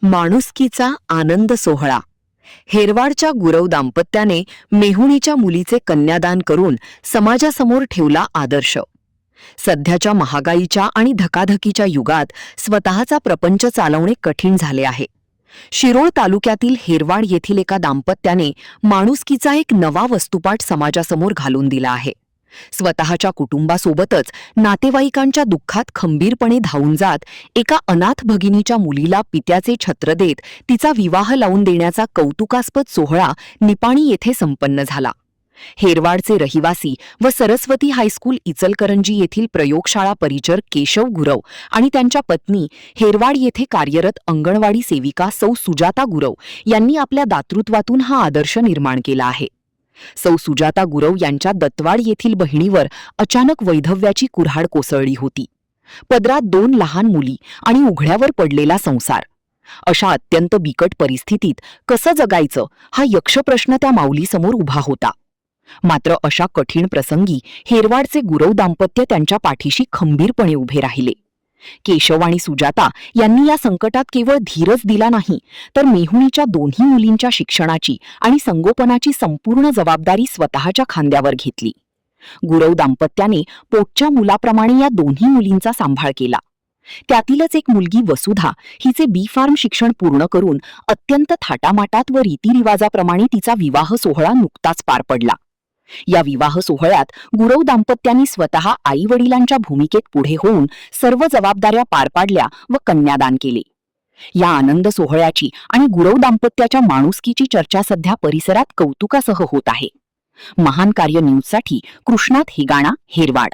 माणुसकीचा आनंद सोहळा. हेरवाडच्या गुरव दाम्पत्याने मेहुणीच्या मुलीचे कन्यादान करून समाजासमोर ठेवला आदर्श. सध्याच्या महागाईच्या आणि धकाधकीच्या युगात स्वतःचा प्रपंच चालवणे कठीण झाले आहे. शिरोळ तालुक्यातील हेरवाड येथील एका दाम्पत्याने माणुसकीचा एक नवा वस्तुपाठ समाजासमोर घालून दिला आहे. स्वतःच्या कुटुंबासोबतच नातेवाईकांच्या दुःखात खंबीरपणे धावून जात एका अनाथ भगिनीच्या मुलीला पित्याचे छत्र देत तिचा विवाह लावून देण्याचा कौतुकास्पद सोहळा निपाणी येथे संपन्न झाला. हेरवाडचे रहिवासी व सरस्वती हायस्कूल इचलकरंजी येथील प्रयोगशाळा परिचर केशव गुरव आणि त्यांच्या पत्नी हेरवाड येथे कार्यरत अंगणवाडी सेविका सौ सुजाता गुरव यांनी आपल्या दातृत्वातून हा आदर्श निर्माण केला आहे. सौ सुजाता गुरव यांच्या दत्तवाड येथील बहिणीवर अचानक वैधव्याची कुऱ्हाड कोसळली होती. पदरात 2 लहान मुली आणि उघड्यावर पडलेला संसार. अशा अत्यंत बिकट परिस्थितीत कसं जगायचं हा यक्षप्रश्न त्या माऊलीसमोर उभा होता. मात्र अशा कठीण प्रसंगी हेरवाडचे गुरव दाम्पत्य त्यांच्या पाठीशी खंबीरपणे उभे राहिले. केशव आणि सुजाता यांनी या संकटात केवळ धीरच दिला नाही, तर मेहुणीच्या दोन्ही मुलींच्या शिक्षणाची आणि संगोपनाची संपूर्ण जबाबदारी स्वतःच्या खांद्यावर घेतली. गुरव दाम्पत्याने पोटच्या मुलाप्रमाणे या दोन्ही मुलींचा सांभाळ केला. त्यातीलच एक मुलगी वसुधा हिचे B.Pharm शिक्षण पूर्ण करून अत्यंत थाटामाटात व रीतिरिवाजाप्रमाणे तिचा विवाह सोहळा नुकताच पार पडला. या विवाह सोहळ्यात गुरव दाम्पत्यांनी स्वतः आई वडिलांच्या भूमिकेत पुढे होऊन सर्व जबाबदाऱ्या पार पाडल्या व कन्यादान केले. या आनंद सोहळ्याची आणि गुरव दाम्पत्याच्या माणुसकीची चर्चा सध्या परिसरात कौतुकासह होत आहे. महान कार्य न्यूजसाठी कृष्णात हेगाणा, हेरवाड.